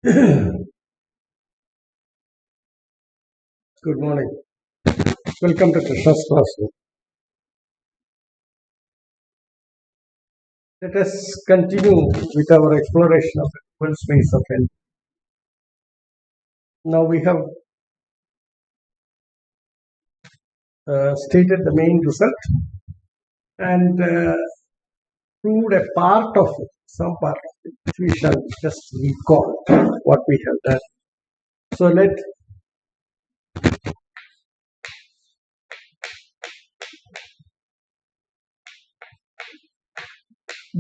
Good morning. Welcome to Krishna's classroom. Let us continue with our exploration of the full space of L. Now we have stated the main result and proved a part of it, some part of it, which we shall just recall what we have done. So let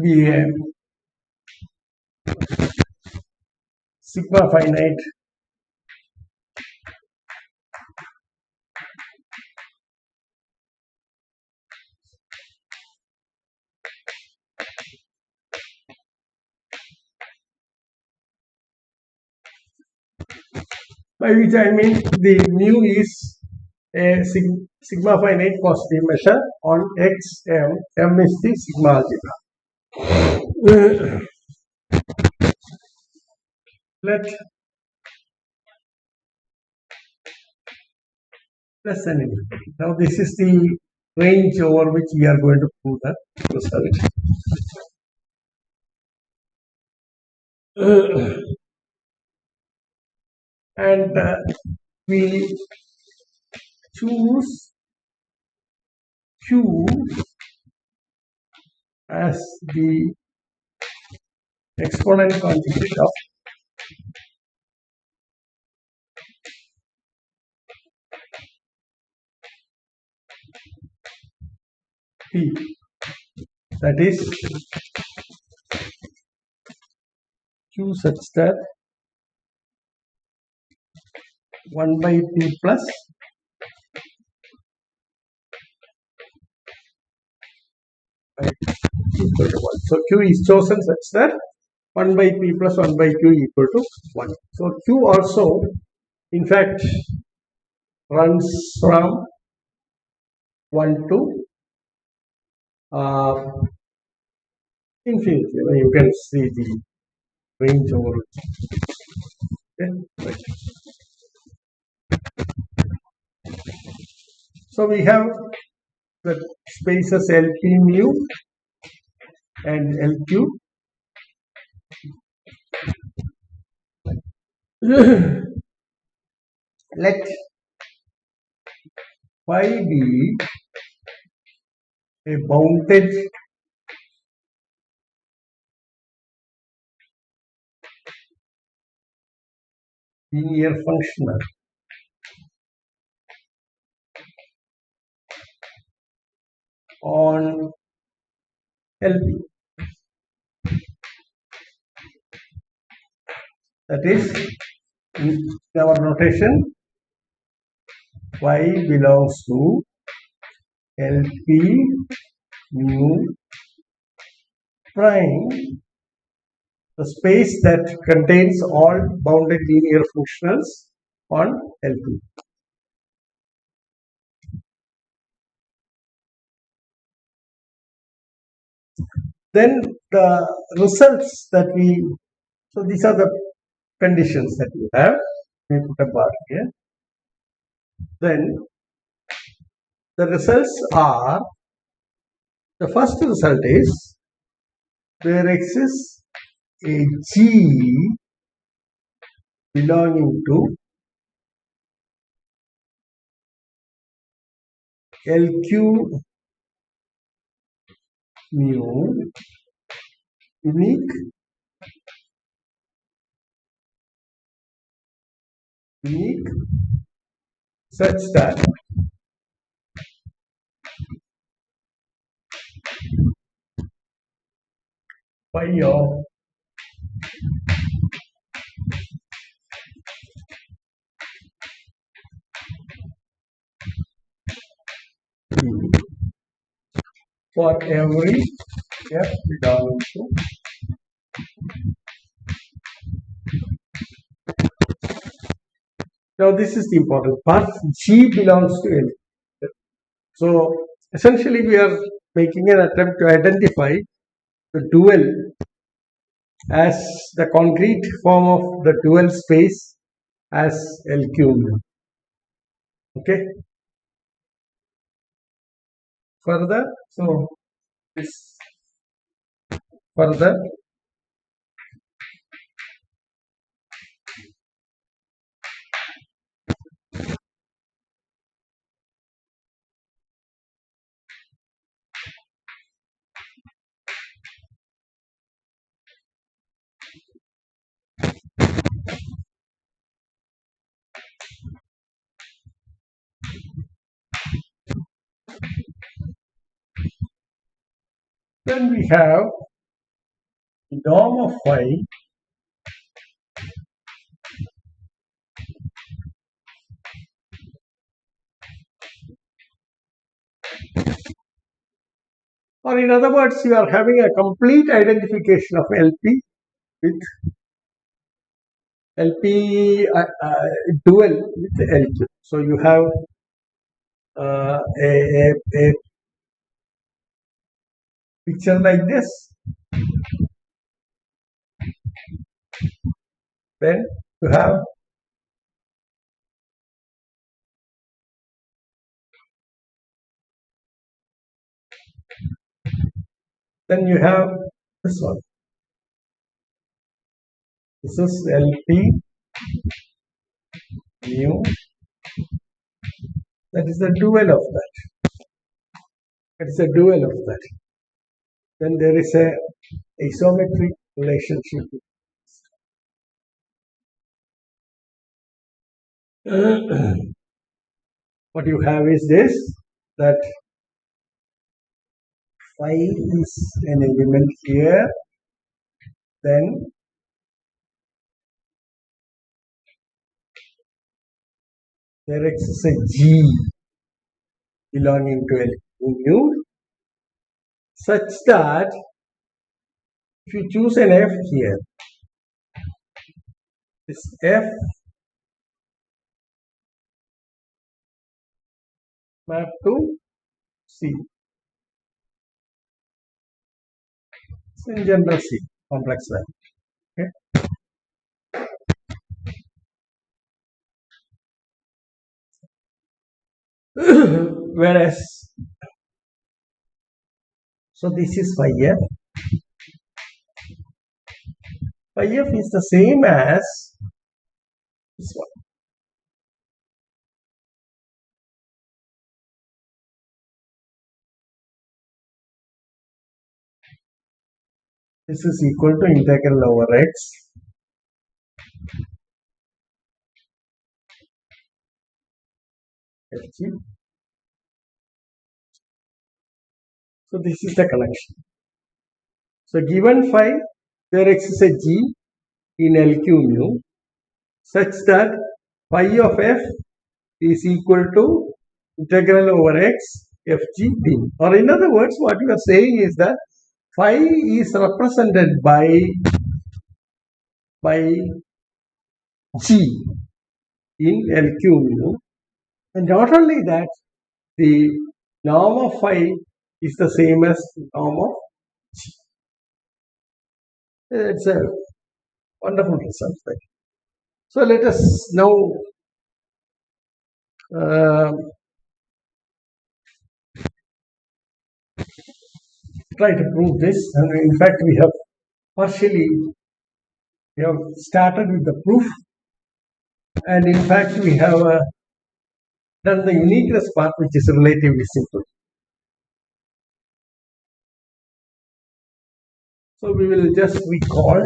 be a sigma finite by which I mean the mu is a sigma finite positive measure on X M. M is the sigma algebra. Let plus an infinity. Now this is the range over which we are going to prove the result. And we choose Q as the exponent conjugate of P. That is Q such that 1 by P plus equal to 1. So Q is chosen such that 1 by P plus 1 by Q equal to 1. So Q also in fact runs from 1 to infinity. You can see the range over it. Okay? Right. So we have the spaces LP mu and LQ. Let phi be a bounded linear functional on LP. That is, in our notation, y belongs to LP mu prime, the space that contains all bounded linear functionals on LP. Then the results that so these are the conditions that we have. We put a bar here. Then the results are, the first result is there exists a G belonging to LQ mu unique such that phi of for every f belonging to now this is the important part. G belongs to L. So essentially we are making an attempt to identify the dual as the concrete form of the dual space as LQ mu. Okay. Further, so this further then we have the norm of phi or in other words you are having a complete identification of LP with LP dual with LQ. So you have a picture like this. Then you have this one. This is LP mu. That is the dual of that. That is a dual of that. Then there is a isometric relationship. What you have is this, that phi is an element here, then there exists a G belonging to L mu such that if you choose an F here, this F map to C. It's in general C, complex value. Okay. Whereas, so this is phi F. Phi F is the same as this one. This is equal to integral over x Fg. So this is the connection. So given phi, there exists a G in LQ mu such that phi of f is equal to integral over x Fg d. Or in other words, what you are saying is that phi is represented by G in LQ mu, and not only that, the norm of phi is the same as the norm of G. It's a wonderful result. Right? So let us now try to prove this, and in fact we have started with the proof, and in fact we have done the uniqueness part, which is relatively simple. So we will just recall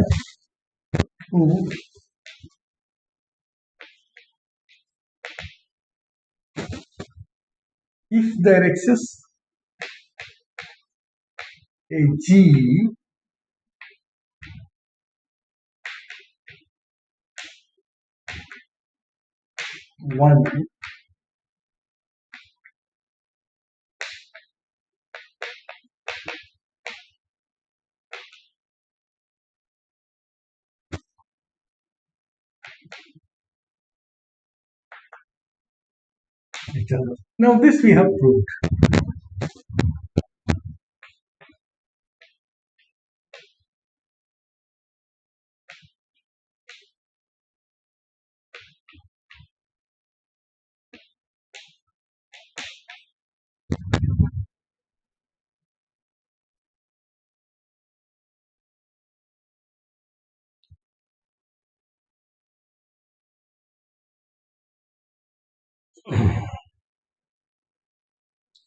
if there exists a G one now this we have proved.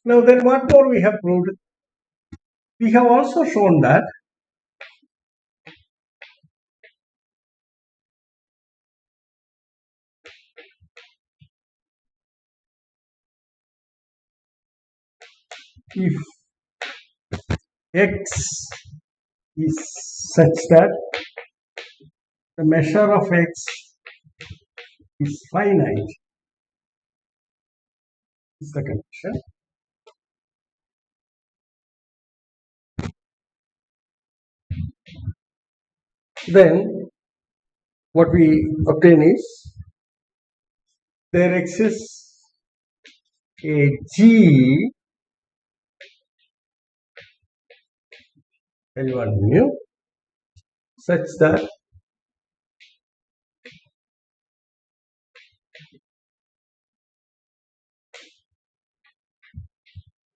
Now then what more we have proved? We have also shown that if x is such that the measure of x is finite is the condition. Then what we obtain is there exists a G L1 mu such that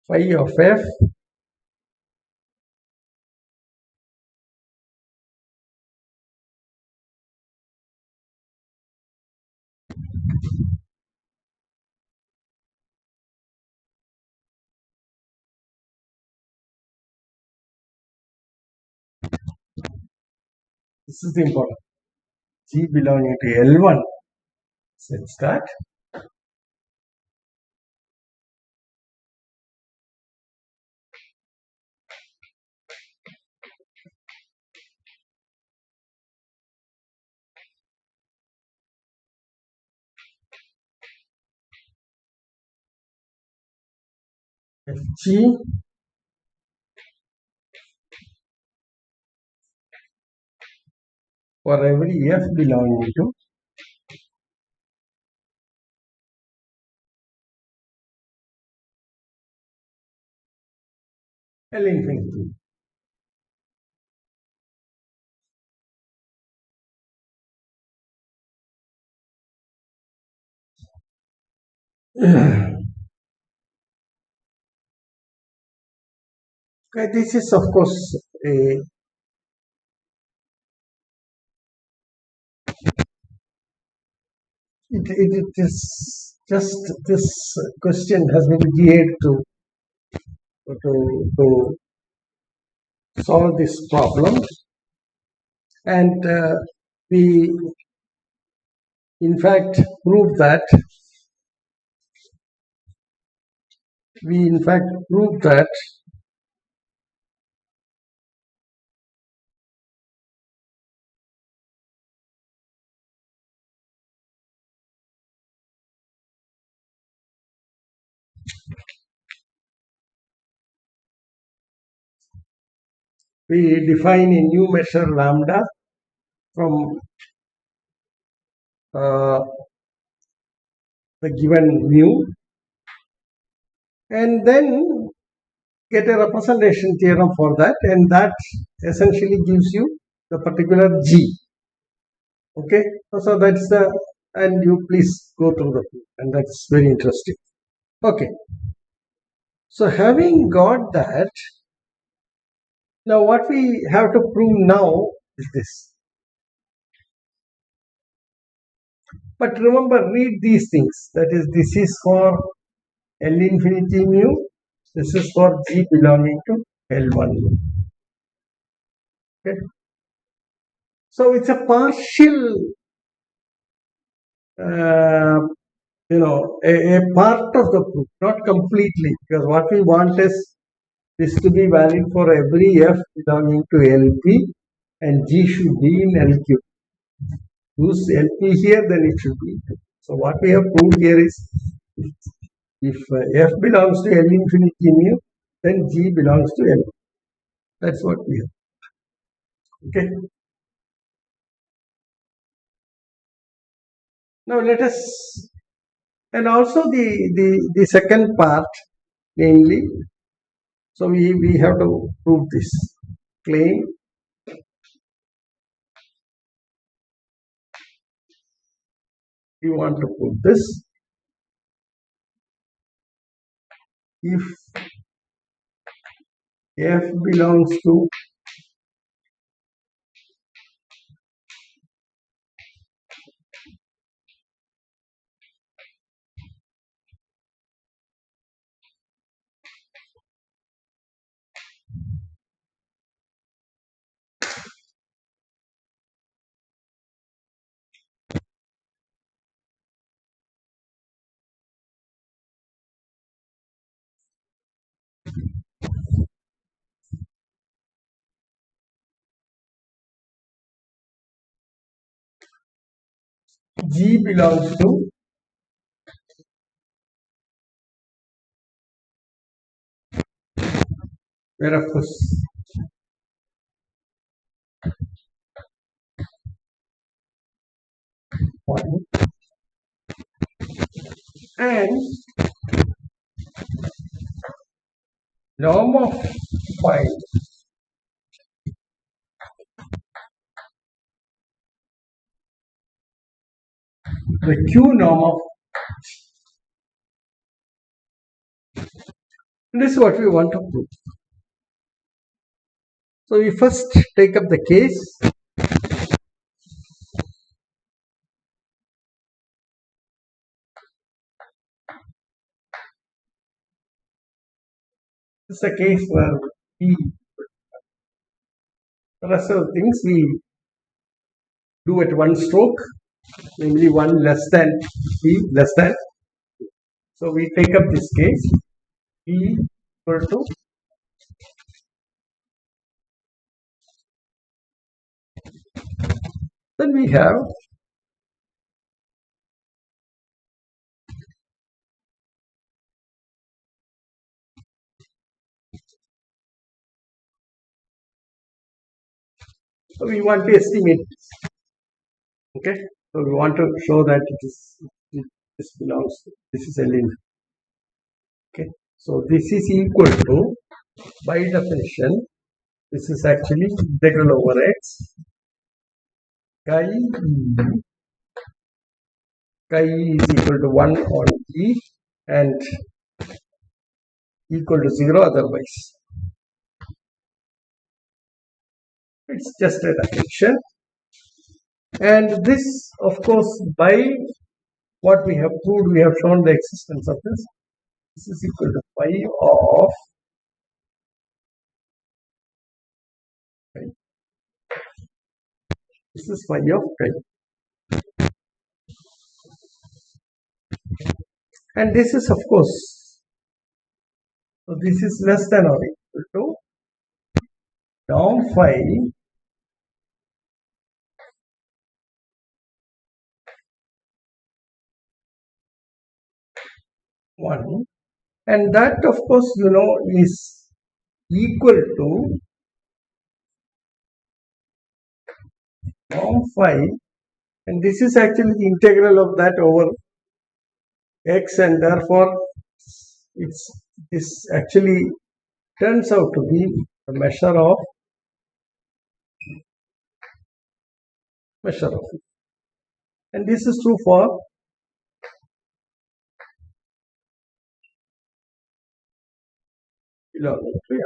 phi of f this is the important G belonging to L1 such that Fg for every f belonging to L infinity. Okay, this is of course a it is just this question has been geared to solve this problem, and we in fact prove that we define a new measure lambda from the given mu, and then get a representation theorem for that, and that essentially gives you the particular G. Okay, so that's the, and you please go through the proof, and that's very interesting. Okay, so having got that, now what we have to prove now is this. But remember, read these things. That is, this is for L infinity mu. This is for G belonging to L1 mu. Okay. So it's a partial, a part of the proof, not completely, because what we want is this to be valid for every f belonging to LP, and G should be in LQ. Use LP here, then it should be. So what we have proved here is if f belongs to L infinity mu, then G belongs to L. That's what we have. Okay. Now let us, and also the second part, namely, so we have to prove this claim. We want to prove this. If f belongs to G belongs to where of course one, and norm of phi, the Q norm of, this is what we want to prove. So we first take up the case. This is a case where we, the rest of the things we do at one stroke, namely 1 less than P less than. So we take up this case P equal to then we have so we want to estimate this. Okay, so we want to show that this belongs to, this is a limit. Okay, so this is equal to, by definition, this is actually integral over x chi is equal to 1 on e and equal to 0 otherwise. It's just a definition. And this, of course, by what we have proved, we have shown the existence of this. This is equal to phi of chi. This is phi of chi. And this is, of course, so this is less than or equal to norm phi one, and that, of course, you know, is equal to norm phi, and this is actually the integral of that over x, and therefore this actually turns out to be a measure of it. And this is true for belonging to M.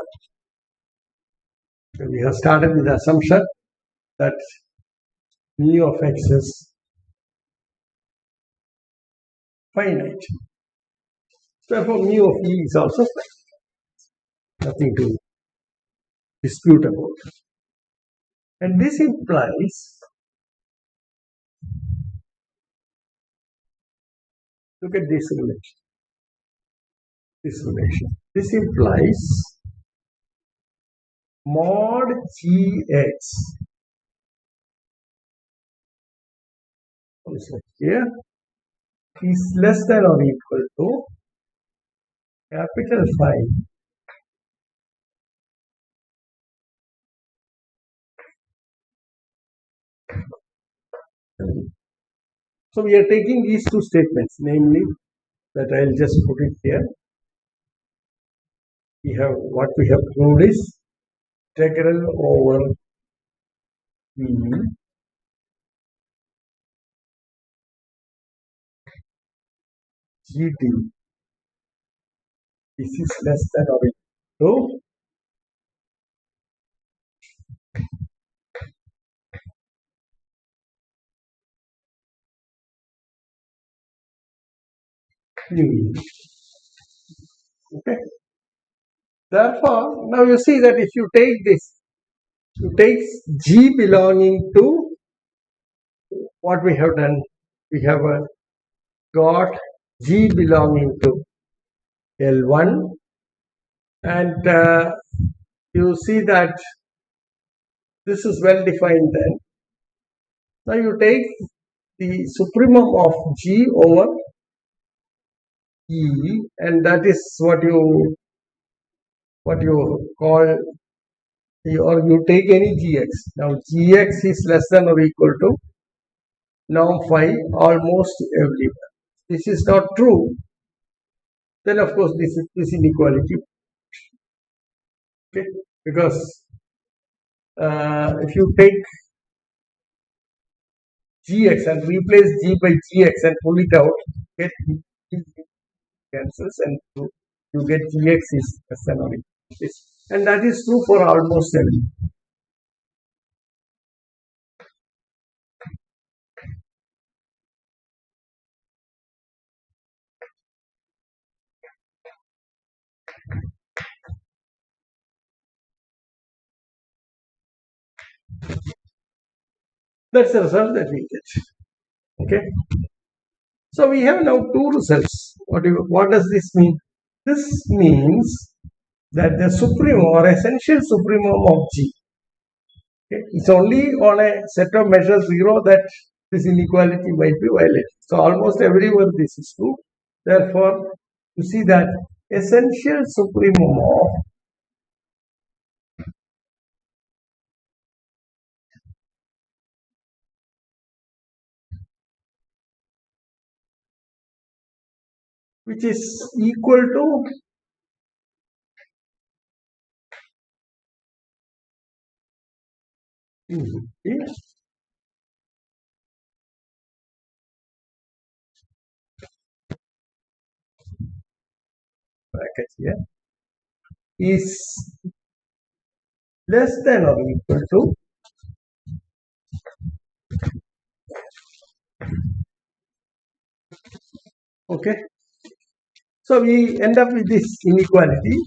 So we have started with the assumption that mu of x is finite. Therefore, mu of E is also finite. Nothing to dispute about. And this implies, look at this relation. This implies mod Gx also here is less than or equal to capital phi so we are taking these two statements, namely that I'll just put it here. We have what we have proved is integral over V gt. This is less than or equal to mu. Okay. Therefore, now you see that if you take this, you take G belonging to what we have done, we have got G belonging to L1, and you see that this is well defined then. Now you take the supremum of G over E, and that is what you call, or you take any Gx. Now Gx is less than or equal to norm phi almost everywhere. This is not true. Then of course this inequality, okay, because if you take Gx and replace G by Gx and pull it out, get cancels and you get Gx is less than or equal to this. And that is true for almost every. That's the result that we get. Okay. So we have now two results. What does this mean? This means that the supremum or essential supremum of G, okay, is only on a set of measures 0 that this inequality might be violated. So almost everywhere this is true. Therefore, you see that essential supremum of which is equal to bracket here is less than or equal to okay. So we end up with this inequality.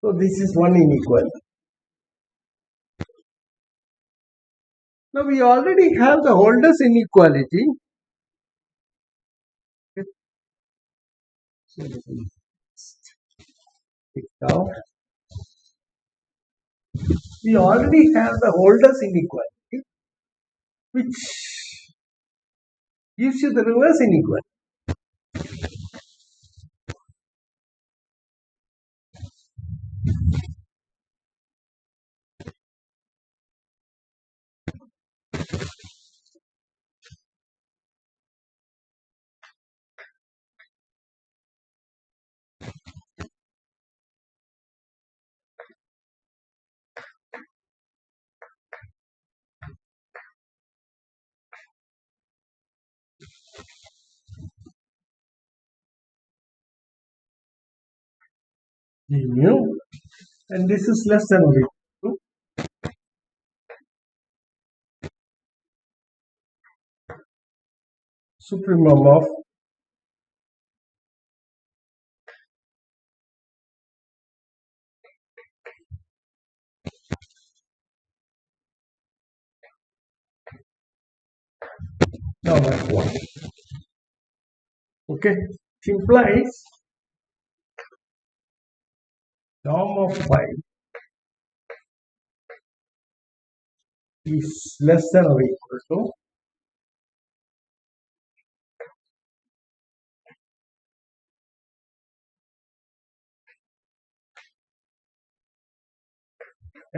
So this is one inequality. Now we already have the Holder's inequality. So now we already have the Holder's inequality, which gives you the reverse inequality. Mu, and this is less than or equal to supremum of norm of 1. Okay, which implies norm of 5 is less than or equal to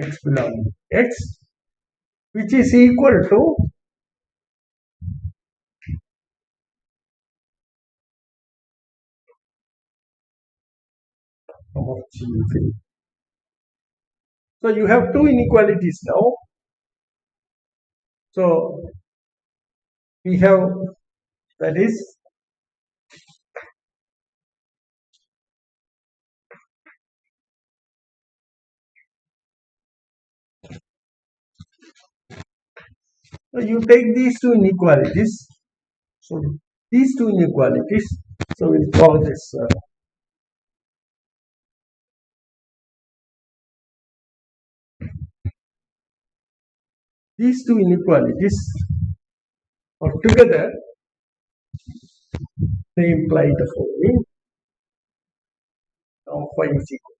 x belonging to x, which is equal to of G infinity. So you have two inequalities now. So we have, that is, so you take these two inequalities. So these two inequalities. So we'll call this these two inequalities, or together they imply the following. Now phi is equal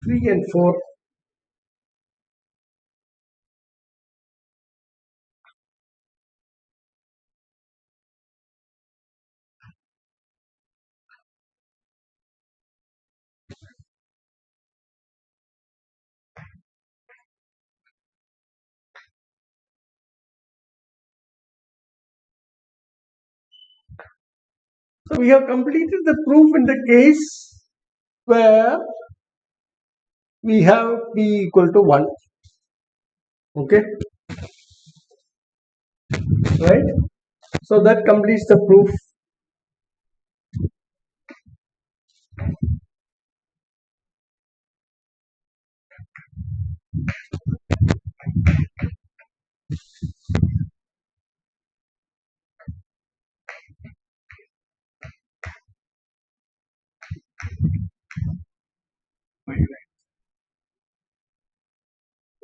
3 and 4. So we have completed the proof in the case where we have p equal to 1. Okay, right? So that completes the proof.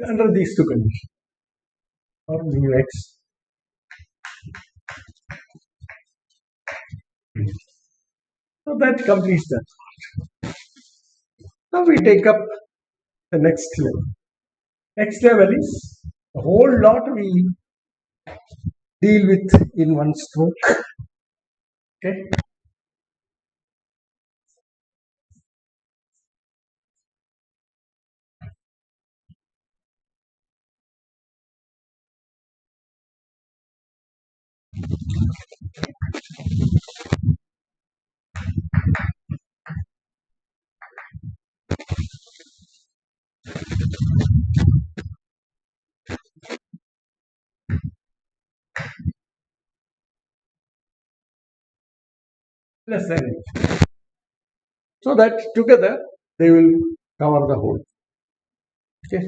Under these two conditions, or mu x. So that completes that. Now we take up the next level. Next level is the whole lot we deal with in one stroke. Okay. Less than it. So that together they will cover the whole. Okay.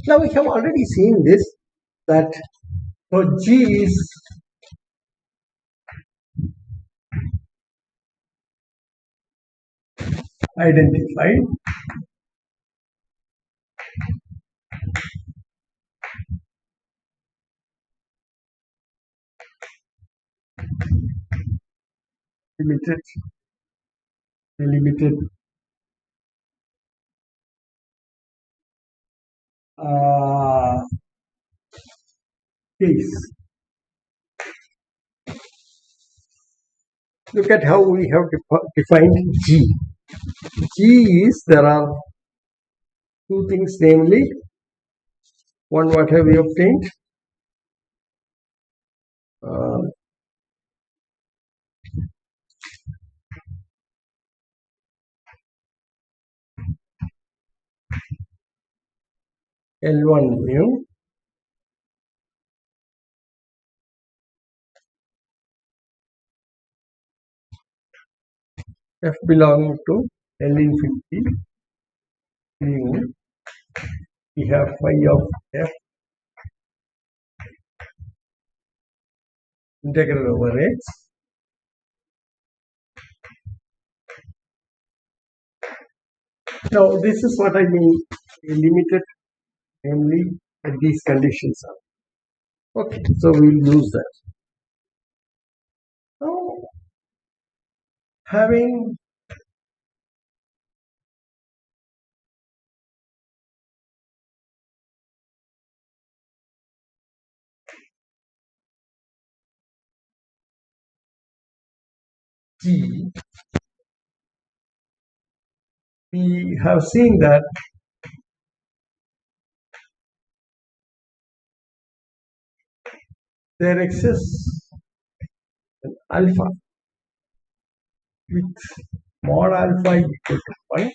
Now we have already seen this, that for G is identified limited limited case. Look at how we have defined G. G is, there are two things, namely, one, what have we obtained? L1 mu F belonging to L infinity mu. We have phi of F integral over X. Now this is what I mean, limited, namely that these conditions are. Okay, so we'll use that. Now, having G, we have seen that there exists an alpha with mod alpha equal to pi,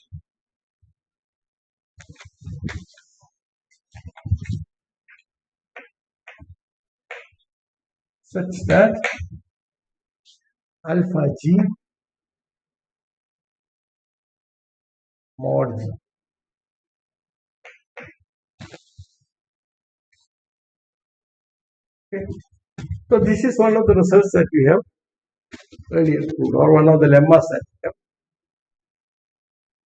such that alpha G mod Okay. So this is one of the results that we have earlier proved, or one of the lemmas that we have.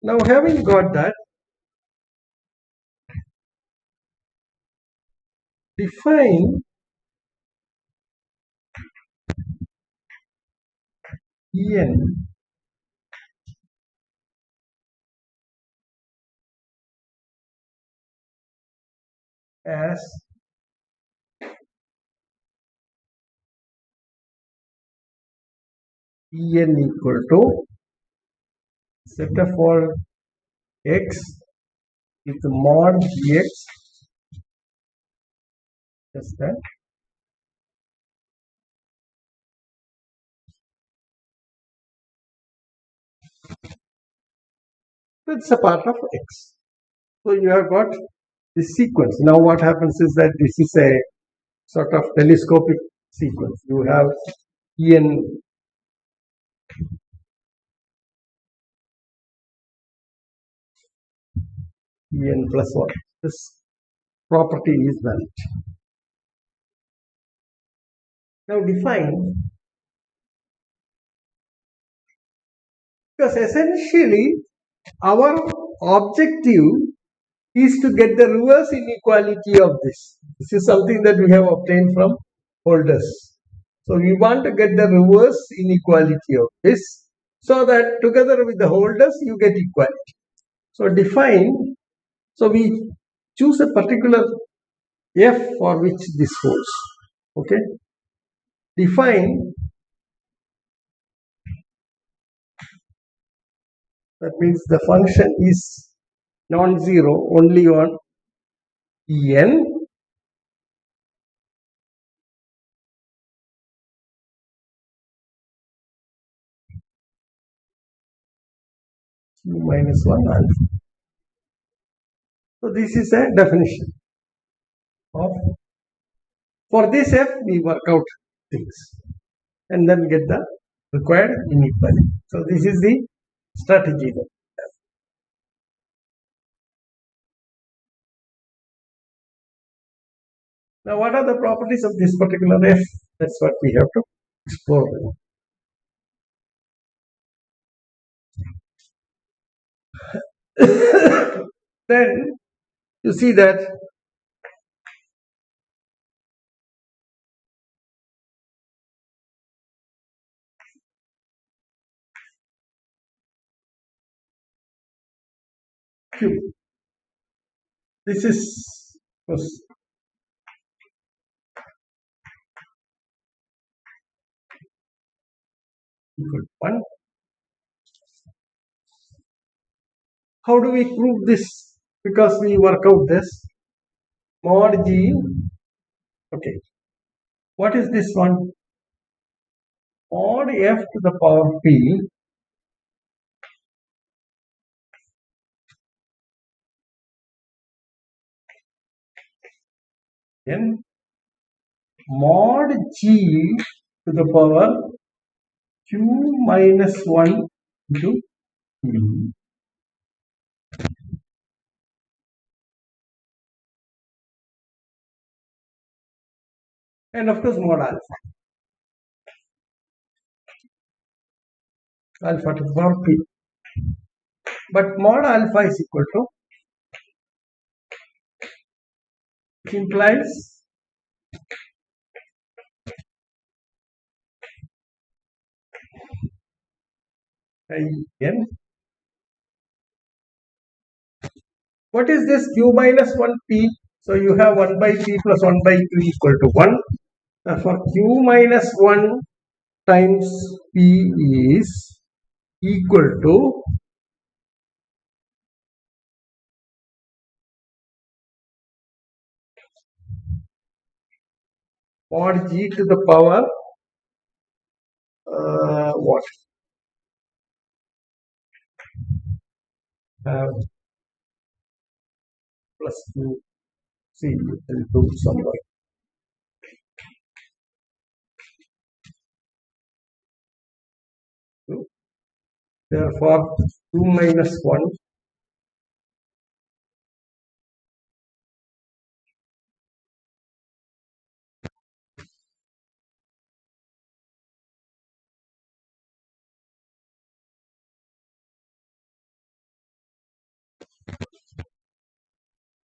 Now, having got that, define En as En equal to set of all x with mod gx, just that, that's a part of x. So you have got this sequence. Now what happens is that this is a sort of telescopic sequence. You have En plus 1. This property is valid. Now define, because essentially our objective is to get the reverse inequality of this. This is something that we have obtained from holders. So we want to get the reverse inequality of this, so that together with the holders you get equality. So define, so we choose a particular f for which this holds. Okay. Define, that means the function is non-zero only on En q minus 1 alpha. So this is a definition of, for this f we work out things and then get the required inequality. So this is the strategy. Now what are the properties of this particular f? That's what we have to explore. Then you see that q, this is equal to 1. How do we prove this? Because we work out this mod g. Okay, what is this one? Mod f to the power p n mod g to the power q minus 1 into p. And of course mod alpha. Alpha to the power p. But mod alpha is equal to, which implies n. What is this q minus 1 p? So you have 1 by p plus 1 by q equal to 1. Therefore q minus 1 times p is equal to mod g to the power what? Plus 2. See, you can do somewhere. Therefore 2 minus 1 .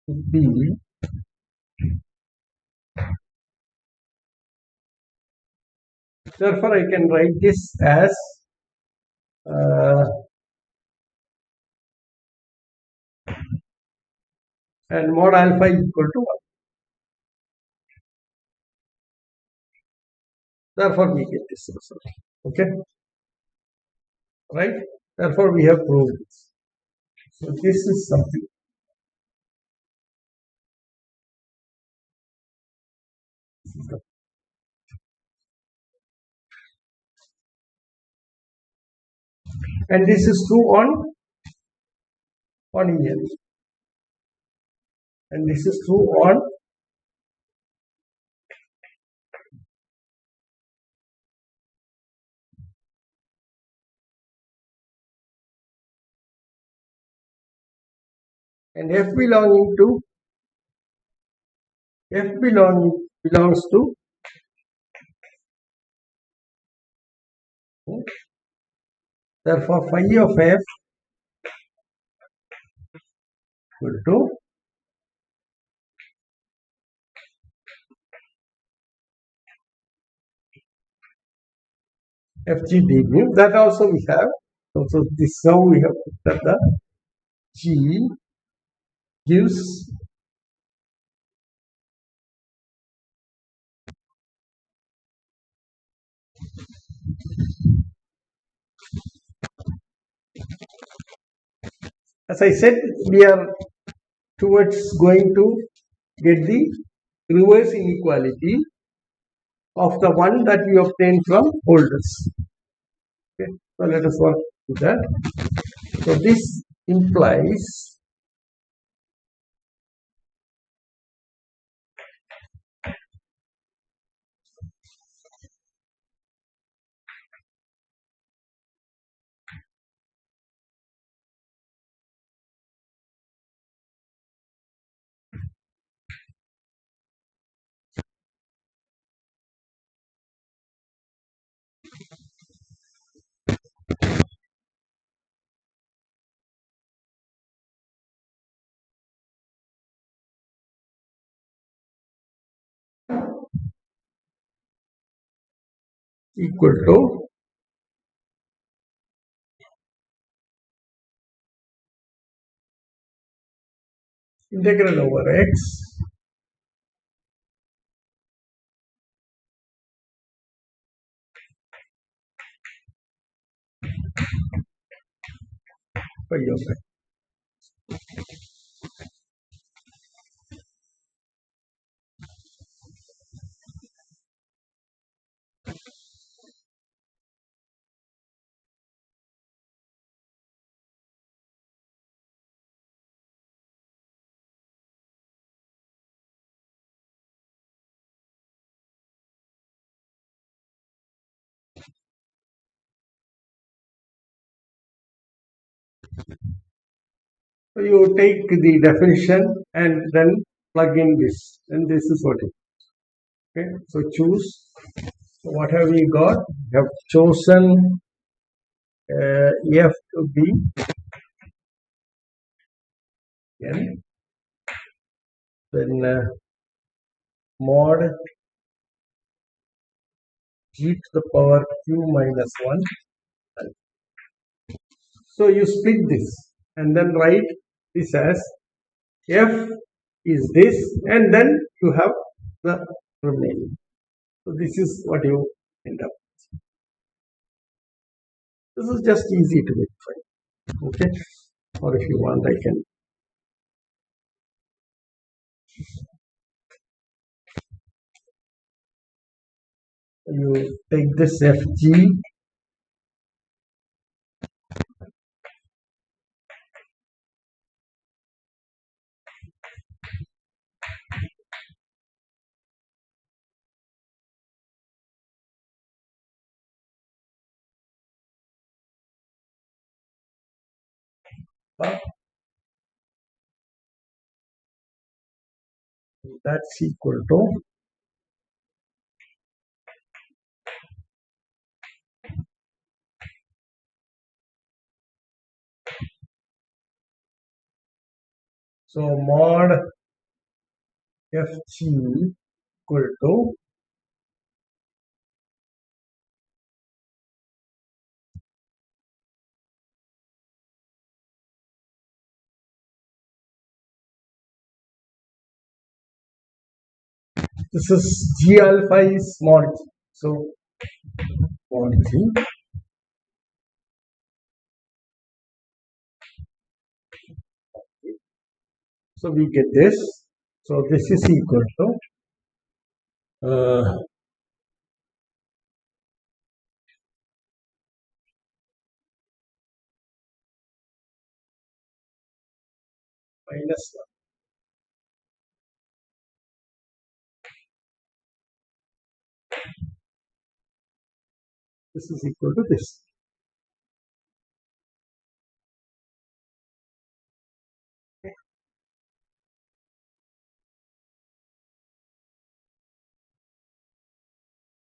would be therefore I can write this as and mod alpha equal to 1. Therefore we get this result. Okay, right? Therefore we have proved this. So this is something. And this is true on EN. And this is true on and F belongs to therefore phi of F equal to FG d mu. That also we have. So this now we have put that the G gives as I said, we are towards going to get the reverse inequality of the one that we obtained from holders. Okay, so let us work with that. So this implies equal to integral over x phi of x. So you take the definition and then plug in this, and this is what it is. Okay, so choose. So what have we got? We have chosen F to be n, then mod g to the power q minus 1. So you split this and then write this as F is this, and then you have the remaining. So this is what you end up. This is just easy to verify. Okay, or if you want, I can. You take this FG that's equal to so mod ft equal to this is g alpha is small g. So small g. So we get this. So this is equal to minus 1. This is equal to this.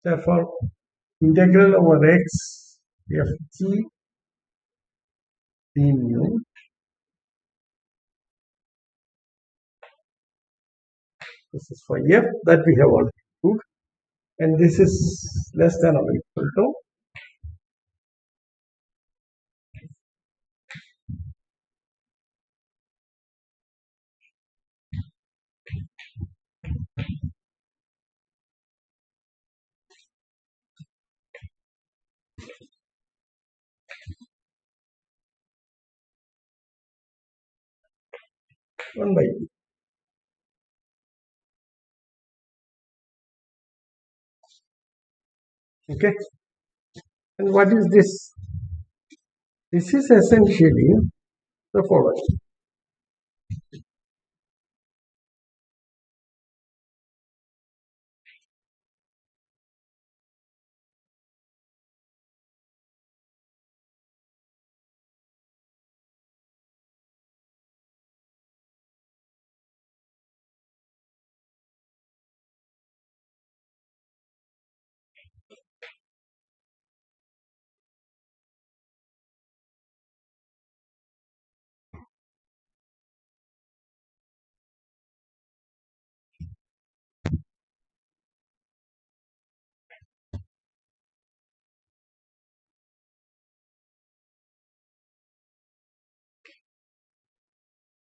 Therefore, integral over x ft d mu. This is for f that we have already proved, and this is less than or equal to one by p. Okay, and what is this? This is essentially the following.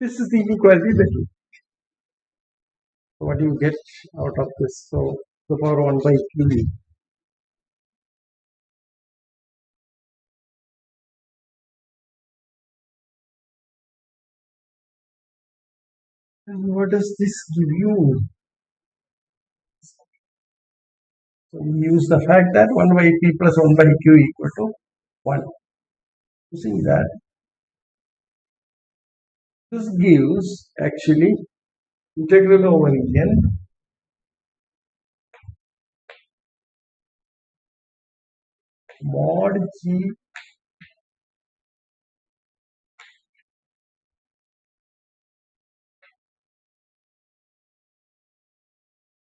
This is the inequality that you. So what do you get out of this? So the power 1 by q. And what does this give you? So we use the fact that 1 by p plus 1 by q equal to 1. Using that, this gives actually integral over n mod g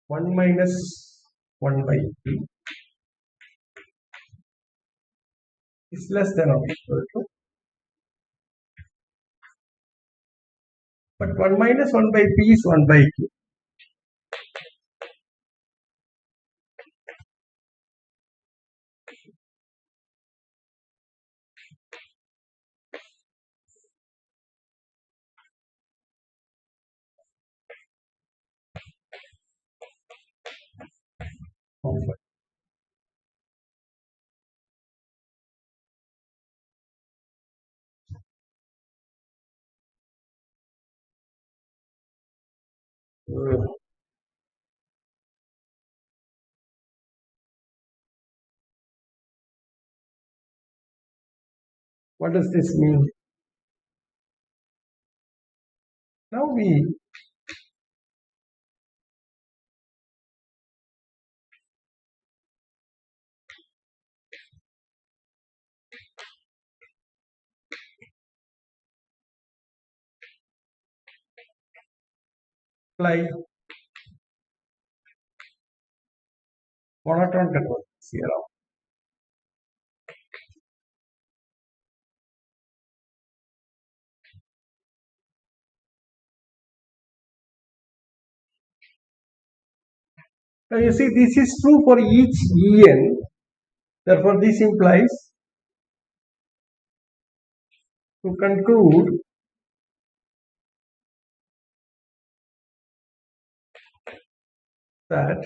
1 minus 1 by p is less than or equal to, but 1 minus 1 by p is 1 by q. What does this mean? Now we apply monotone convergence here. Now you see this is true for each En. Therefore, this implies to conclude that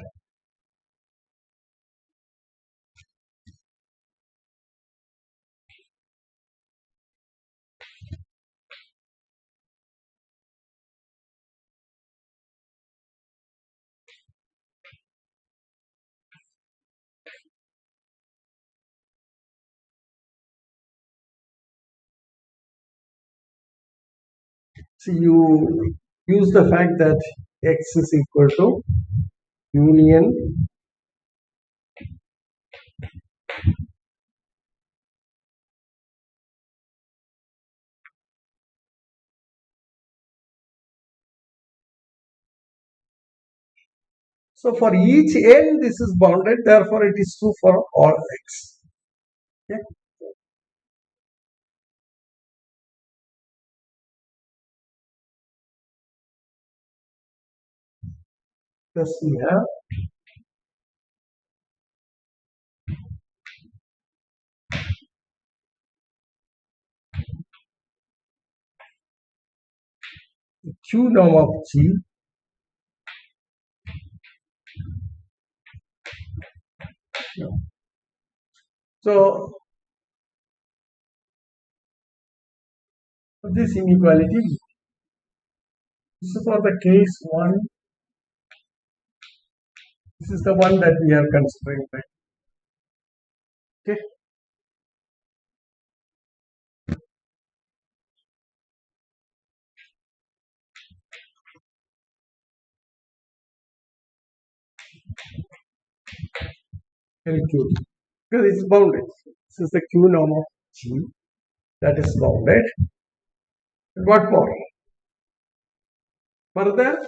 so you use the fact that X is equal to union so for each N this is bounded, therefore it is true for all X. Okay. Thus we have Q norm of G so this inequality this is for the case 1. This is the one that we are considering, right? Okay. Very good. Because it's bounded. This is the Q norm of G that is bounded. And what more? Further,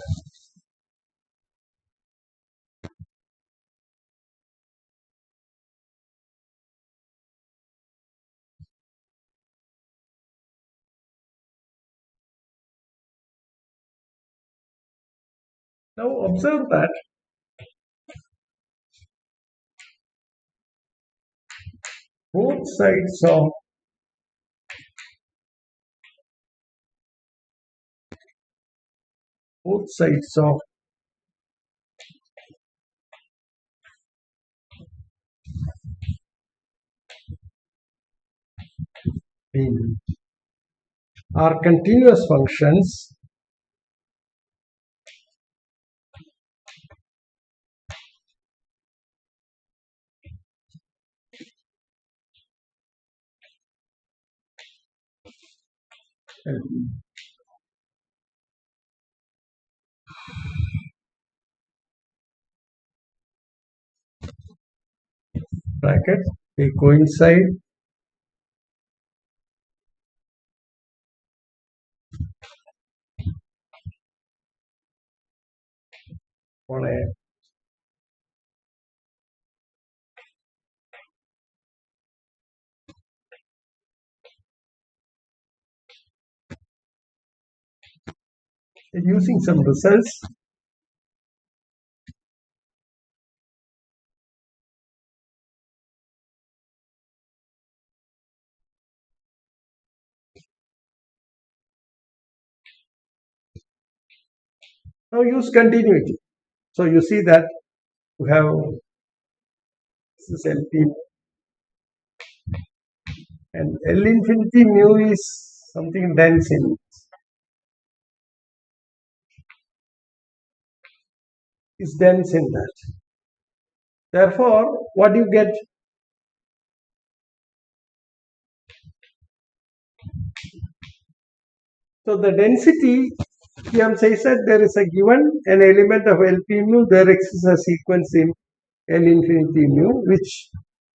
now observe that both sides of B are continuous functions bracket they coincide on a using some results. Now use continuity. So you see that you have this is LP and L infinity mu is something dense in is dense in that. Therefore, what you get? So the density, Peetham says that there is a given an element of LP mu, there exists a sequence in L infinity mu, which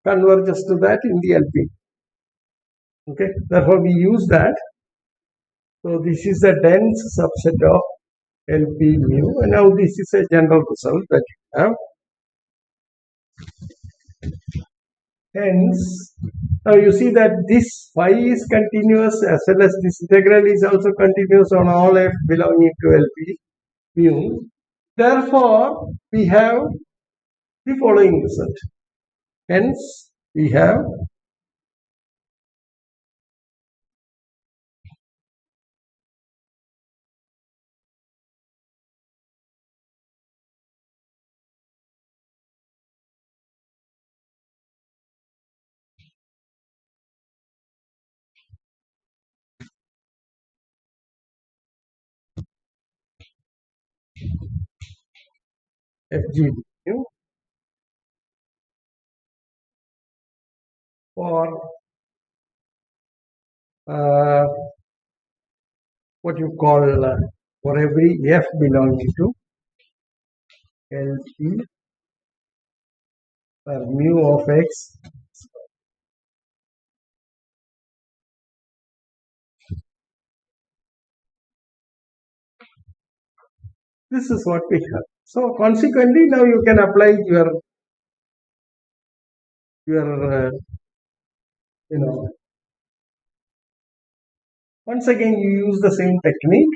converges to that in the LP. Okay, therefore we use that. So this is a dense subset of LP mu, and now this is a general result that you have. Hence, now you see that this phi is continuous as well as this integral is also continuous on all f belonging to LP mu. Therefore, we have the following result. Hence, we have FGW for what you call for every f belonging to LP for mu of x this is what we have. So consequently now you can apply your you know once again you use the same technique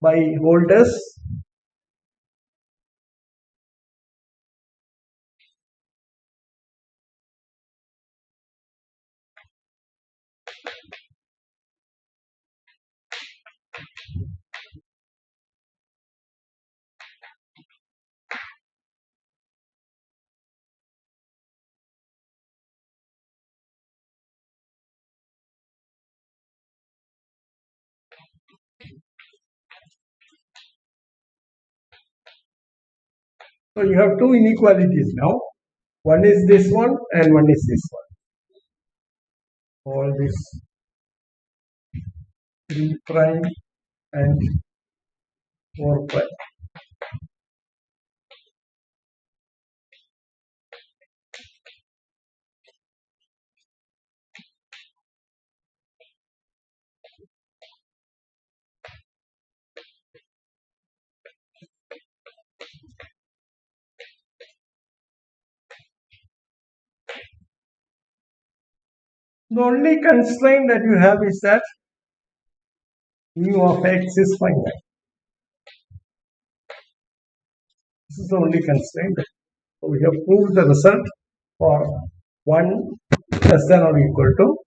by holders. So you have two inequalities now. One is this one and one is this one. All this 3 prime and 4 prime. The only constraint that you have is that mu of x is finite. This is the only constraint. So we have proved the result for 1 less than or equal to.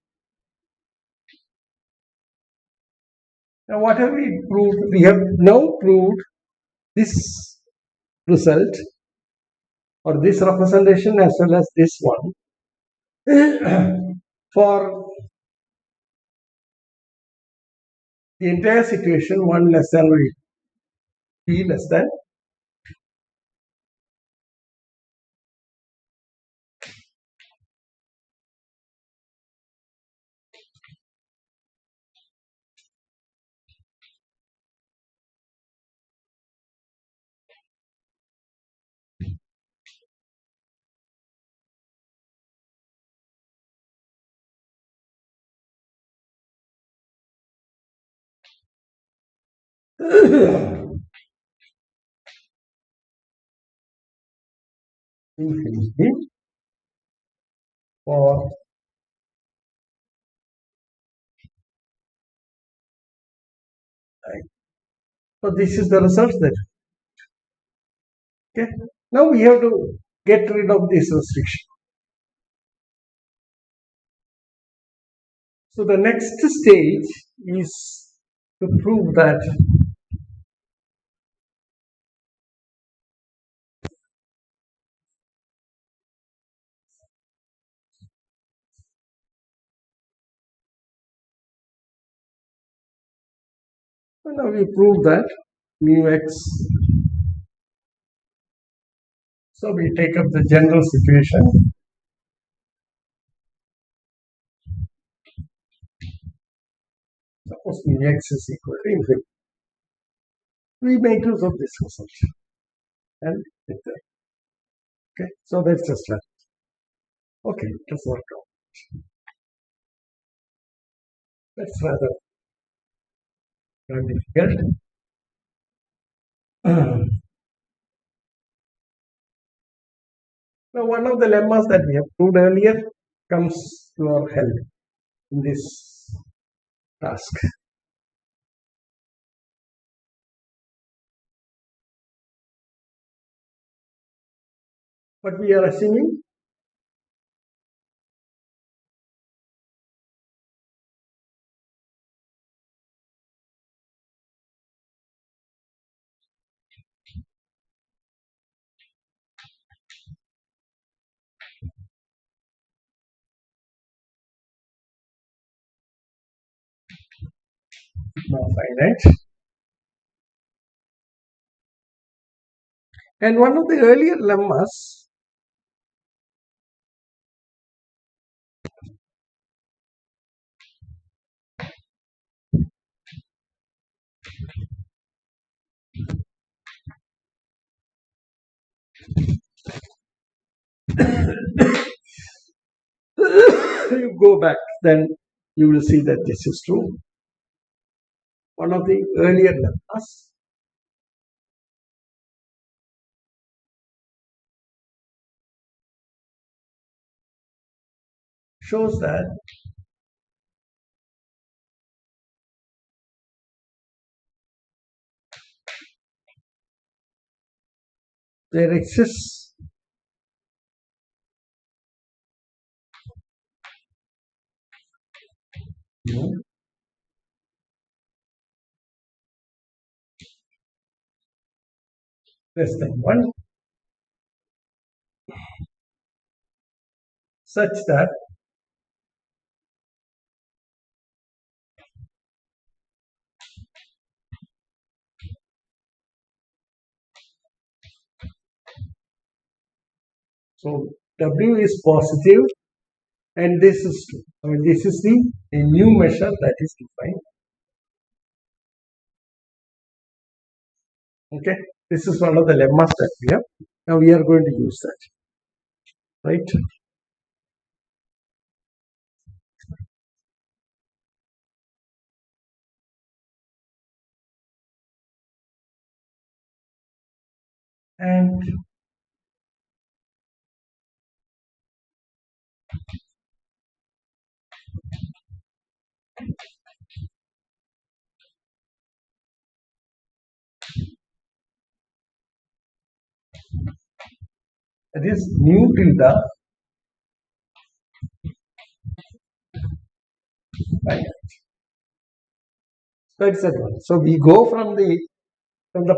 Now what have we proved? We have now proved this result or this representation as well as this one for the entire situation 1 less than or equal p less than infinity for I. So this is the result that okay. Now we have to get rid of this restriction. So the next stage is to prove that now we prove that mu x. So we take up the general situation. Suppose mu x is equal to infinity. We make use of this result and okay. So that's just that. Okay, it does work out. That's rather difficult. Now, one of the lemmas that we have proved earlier comes to our help in this task. But we are assuming not finite. And one of the earlier lemmas you go back, then you will see that this is true. One of the earlier lemmas shows that there exists less than 1 such that so W is positive and this is true. I mean, this is the a new measure that is defined. Okay, this is one of the lemmas that we have. Now we are going to use that, right? And that is nu tilde by that's that one. So we go from the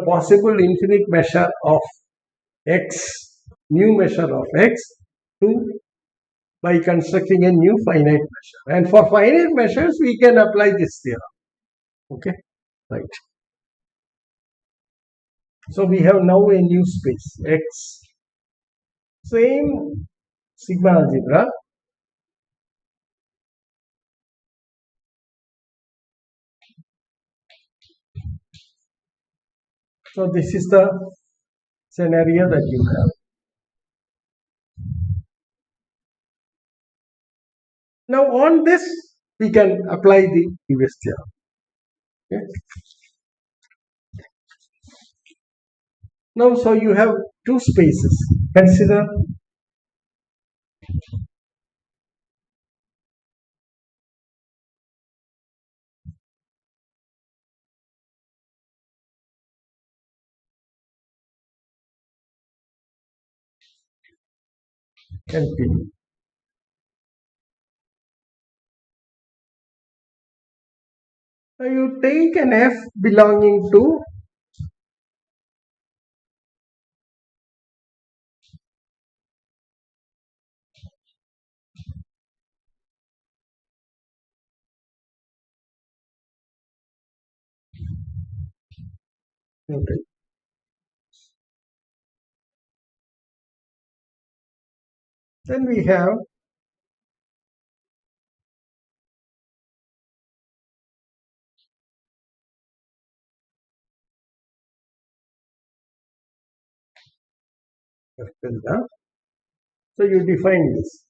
possible infinite measure of x, new measure of x, to by constructing a new finite measure. And for finite measures, we can apply this theorem. Okay, right. So we have now a new space x. Same sigma algebra. So this is the scenario that you have. Now on this, we can apply the previous theorem. Okay. Now, so you have two spaces. Consider LP. Now you take an F belonging to okay. Then we have F tilde. So you define this.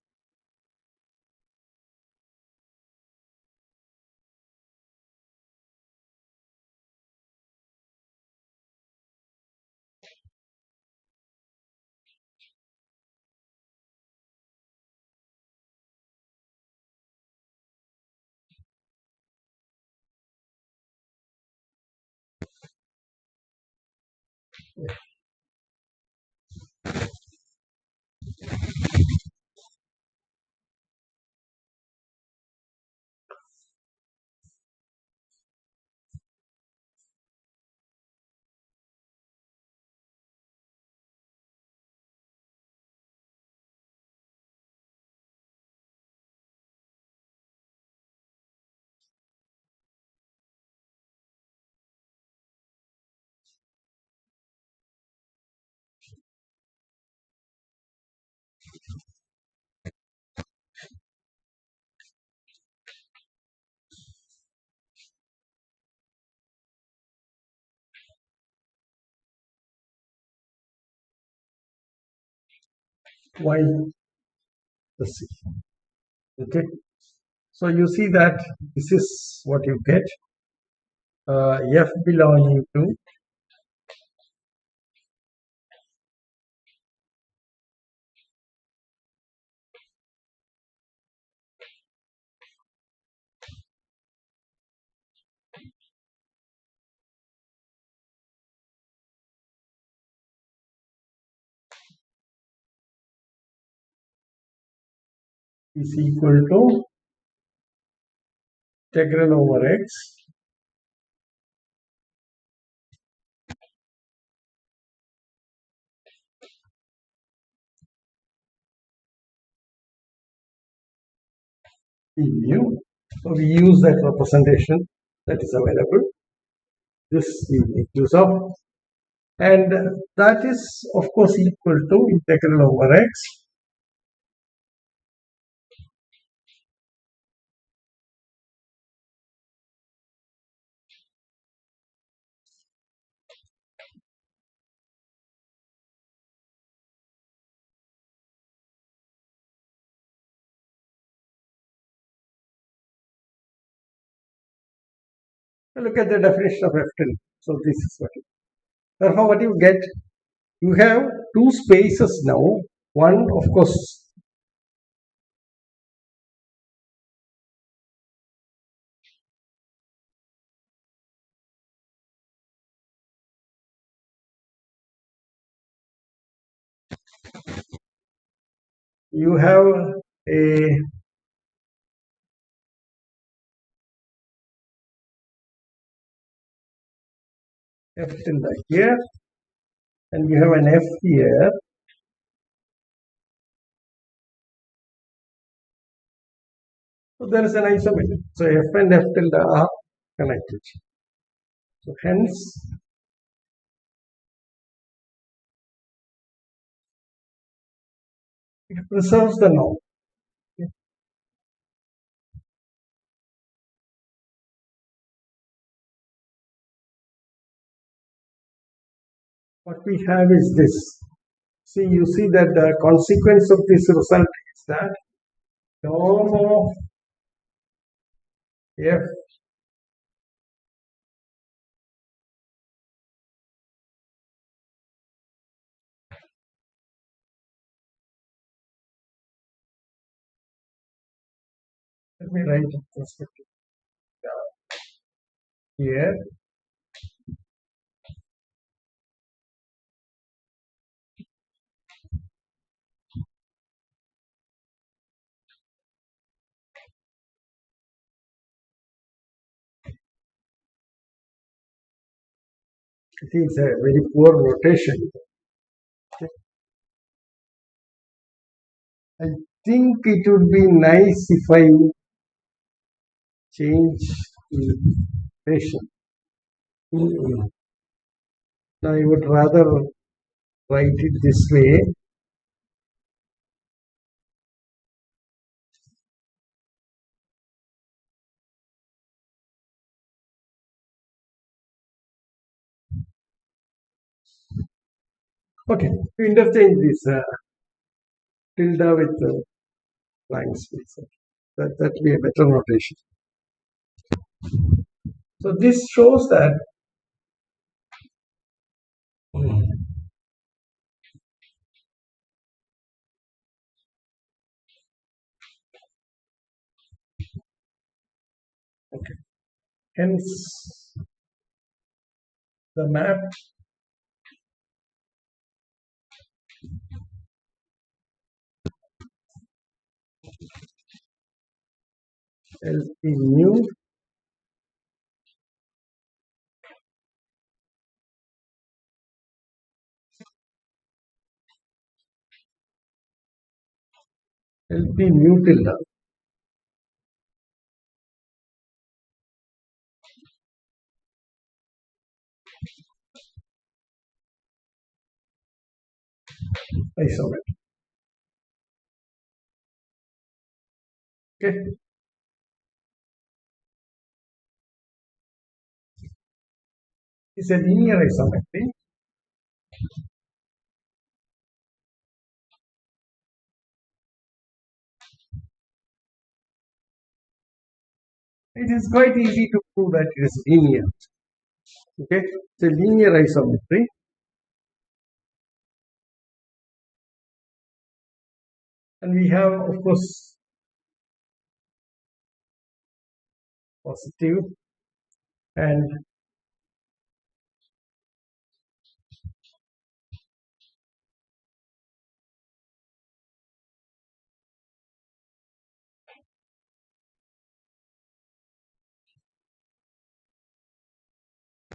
y the c. Okay, so you see that this is what you get. F belonging to is equal to integral over x in mu. So we use that representation that is available. This we make use of, and that is of course equal to integral over x Look at the definition of F tilde. So this is what you, therefore what you get, you have two spaces now. One, of course, you have a F tilde here, and you have an F here. So there is an isometry. So F and F tilde are connected. So hence, it preserves the norm. Okay. What we have is this. See, you see that the consequence of this result is that norm of F let me write it perspective here. It is a very poor rotation. Okay. I think it would be nice if I change the rotation. I would rather write it this way. Okay, to interchange this tilde with line space. That will be a better notation. So this shows that okay. Hence the map LP mu LP mu tilde isometric. Okay. It's a linear isometry. It is quite easy to prove that it is linear. Okay, it's a linear isometry. And we have, of course, positive and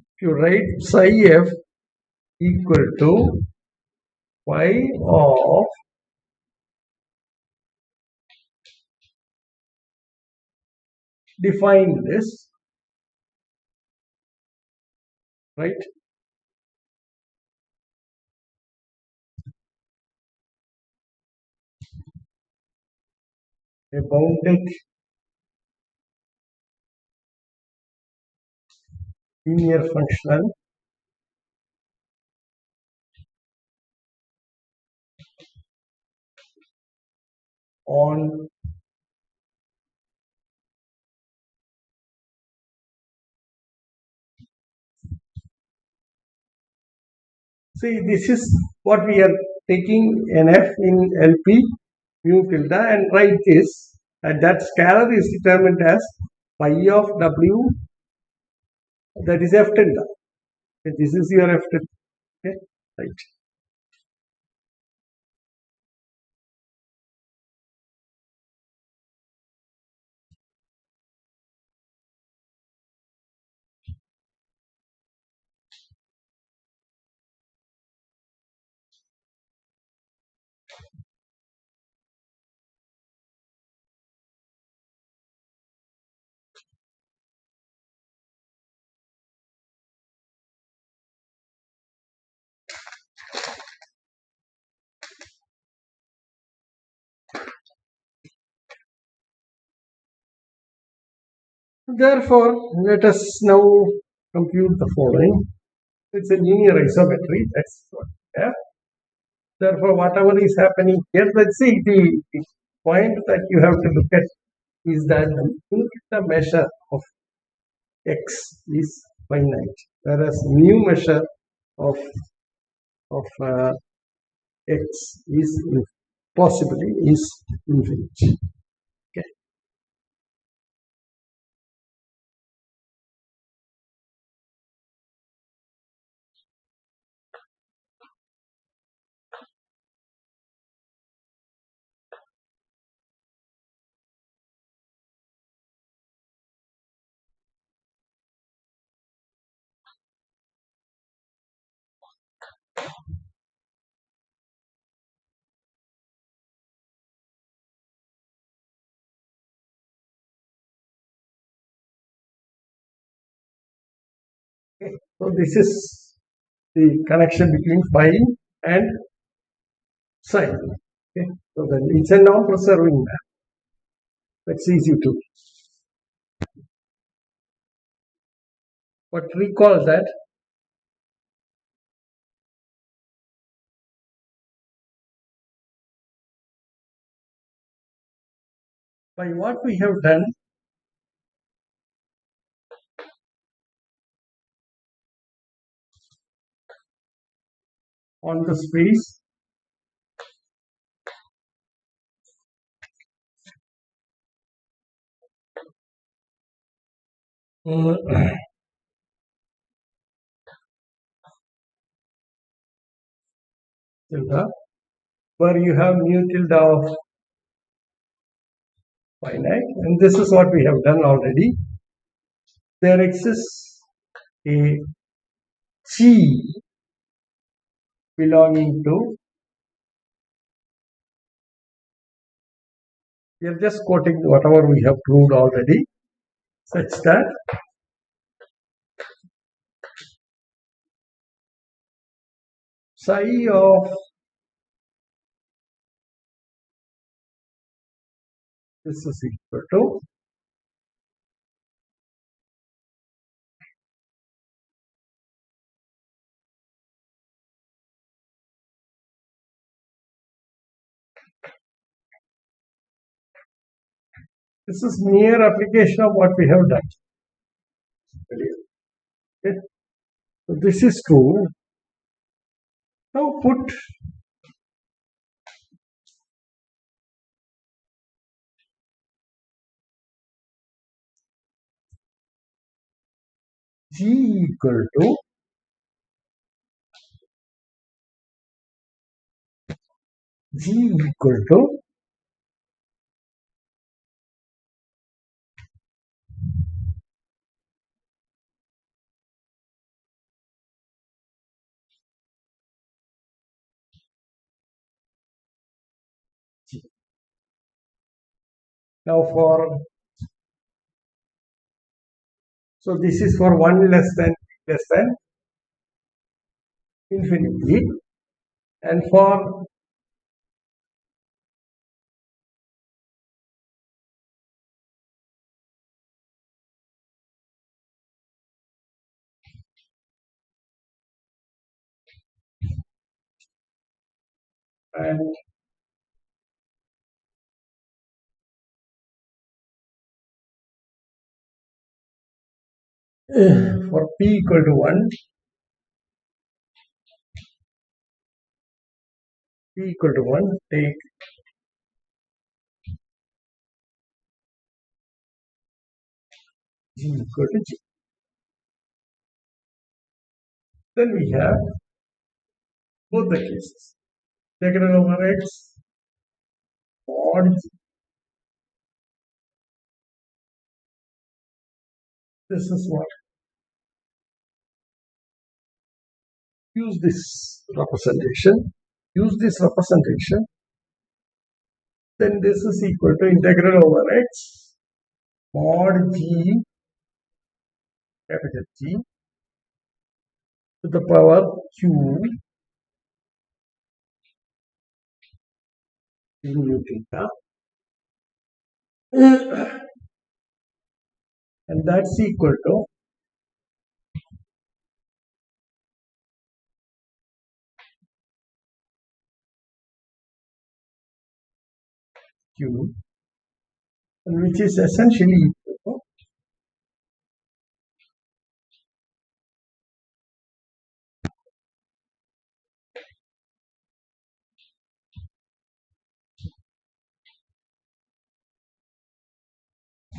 if you write psi f equal to phi of define this, right? A bounded linear functional on see this is what we are taking an f in LP mu tilde and write this and that scalar is determined as phi of w, that is f tilde. Okay, this is your f tilde. Okay, right. Therefore, let us now compute the following. It's a linear isometry. That's what we have. Therefore, whatever is happening here, let's see the point that you have to look at is that the measure of x is finite, whereas mu measure of x is possibly is infinite. Okay. So this is the connection between phi and psi. Okay. So then it's a non-preserving map. That's easy to. But recall that by what we have done on the space tilde, where you have mu tilde of finite, and this is what we have done already. There exists a G belonging to, we are just quoting whatever we have proved already, such that psi of this is equal to This is mere application of what we have done earlier. Okay. So this is true. Now put G equal to G. Now so this is for 1 less than infinity, and for and for p equal to 1, take G equal to G. Then we have both the cases. Integral over x mod G. This is what. Use this representation. Then this is equal to integral over x mod G, capital G, to the power q nu theta, and that's equal to q, and which is essentially equal to,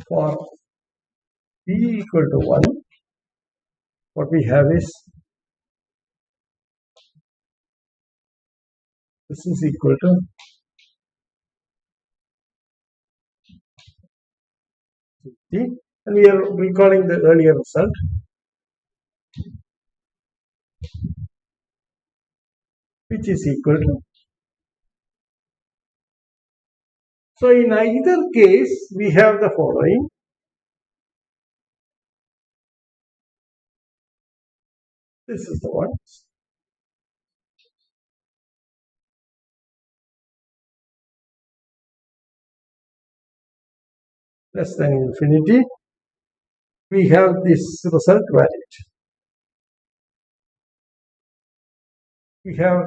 for p equal to 1, what we have is this is equal to t, and we are recalling the earlier result, which is equal to. So in either case, we have the following. This is the one. Less than infinity. We have this result valid. We have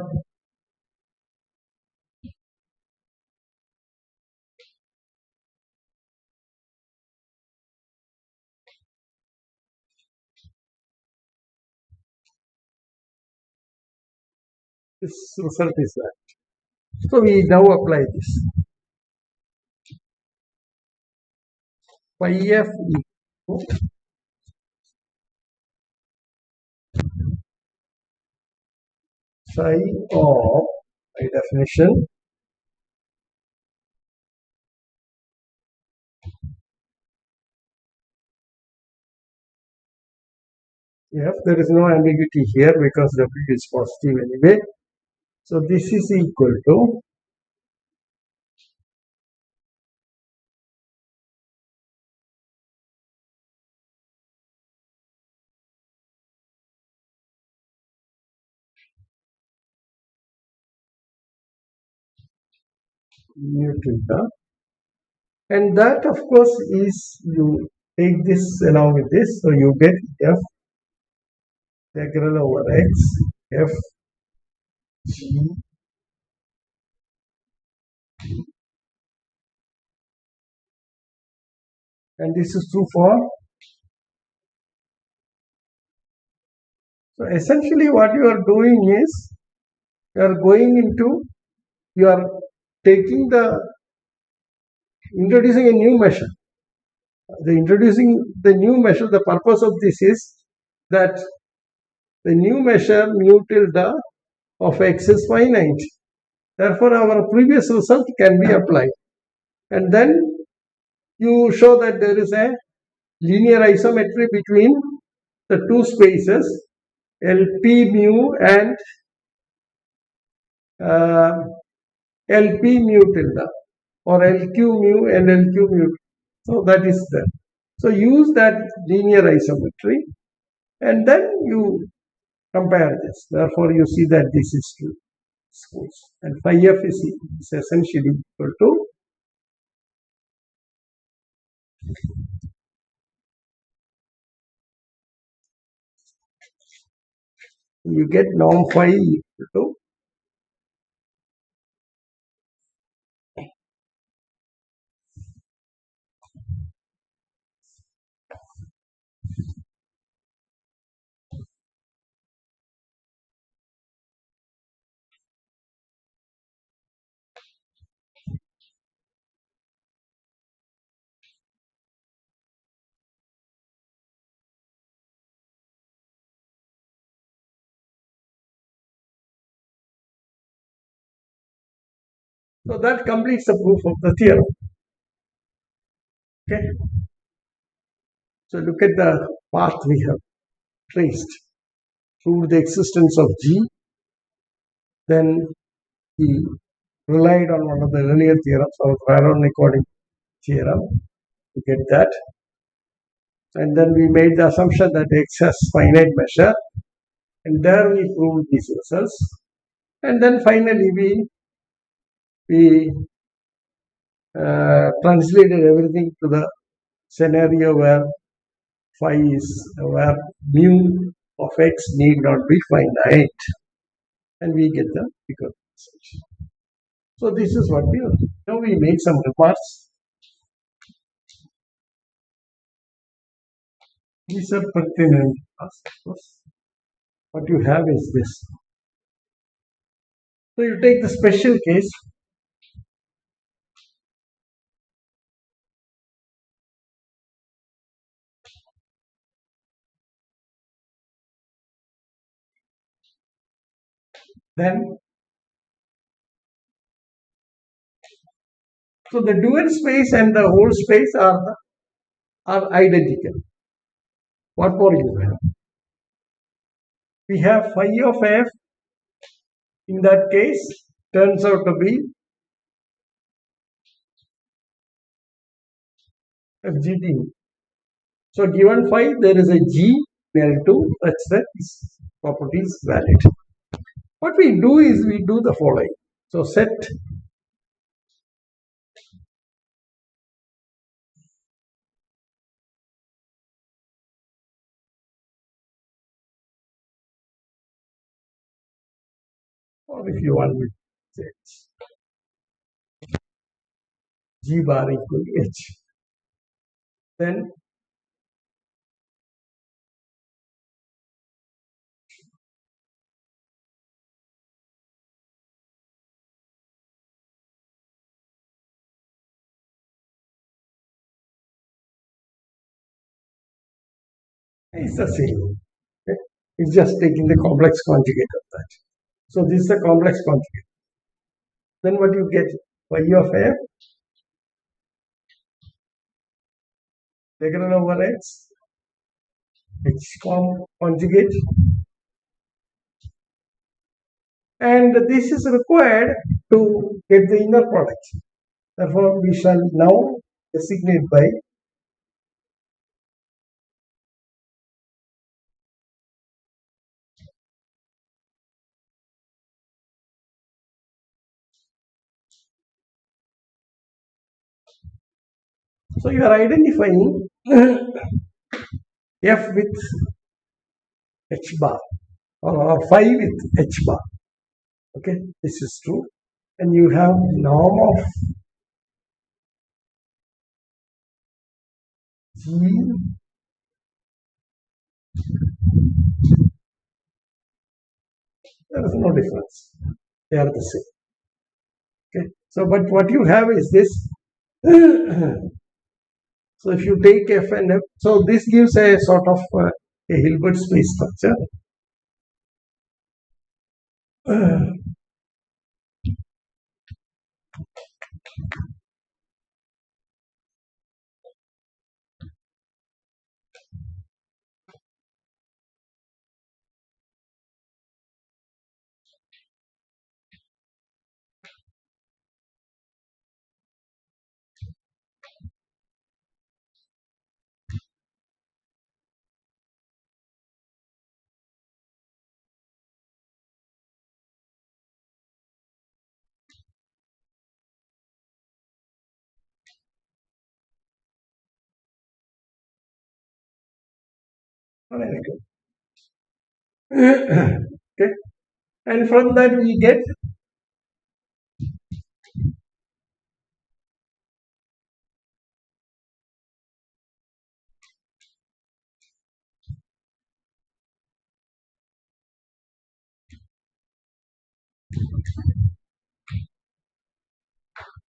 this result is that. So we now apply this. Phi f equal psi of, by definition, f, there is no ambiguity here because w is positive anyway. So this is equal to nu theta, and that of course is, you take this along with this, so you get f integral over x f g and this is true for. So essentially what you are doing is you are going into, you are taking the, introducing a new measure. Introducing the new measure, the purpose of this is that the new measure mu tilde of x is finite. Therefore, our previous result can be applied. And then you show that there is a linear isometry between the two spaces LP mu and LP mu tilde, or LQ mu and LQ mu. So that is there. So use that linear isometry and then you compare this. Therefore, you see that this is true. And phi f is essentially equal to you get norm phi equal to so that completes the proof of the theorem. Okay. So look at the path we have traced. Proved the existence of G. Then he relied on one of the earlier theorems, or Radon-Nikodym theorem, to get that. And then we made the assumption that X has finite measure, and there we proved these results. And then finally we translated everything to the scenario where phi is, where mu of x need not be finite, and we get the bigger result. So this is what we do. Now we make some remarks. These are pertinent aspects. What you have is this. So you take the special case. Then, so the dual space and the whole space are identical. What more you have? We have phi of f, in that case, turns out to be FGT. So given phi, there is a G L2 such that this property is valid. What we do is we do the following. So set or if you want to say G bar equal to H. Then it's the same. Okay? It's just taking the complex conjugate of that. So this is a complex conjugate. Then what you get? Phi of f taken over x, H conjugate, and this is required to get the inner product. Therefore, we shall now designate by so you are identifying f with h bar or phi with h bar. Okay, this is true. And you have norm of G, there is no difference. They are the same. Okay. So, but what you have is this. So, if you take F and F, so this gives a sort of a Hilbert space structure. Very good. Okay. And from that we get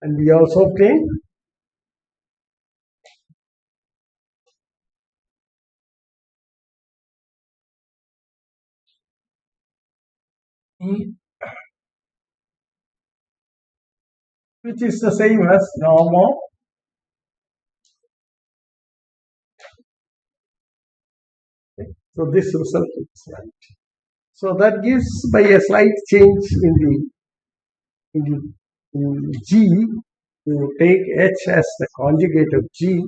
and we also obtain E, which is the same as norm of so this result is right. So that gives by a slight change in G, you take H as the conjugate of G,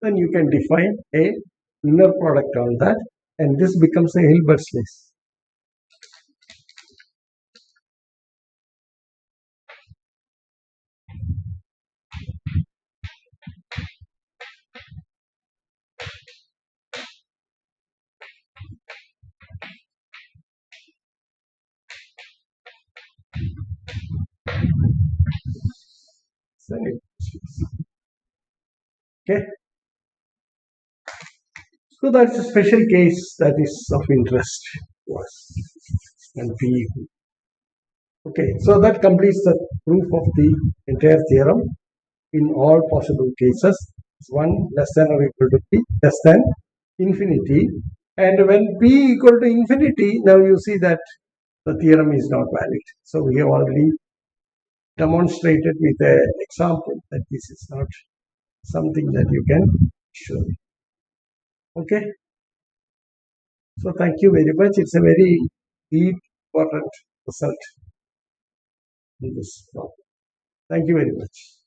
then you can define a inner product on that, and this becomes a Hilbert space. Okay. So that's a special case that is of interest to us and P. Okay, so that completes the proof of the entire theorem in all possible cases. 1 less than or equal to p less than infinity, and when p equal to infinity, now you see that the theorem is not valid. So we have already demonstrated with an example that this is not something that you can show. Okay. So thank you very much. It's a very deep, important result in this problem. Thank you very much.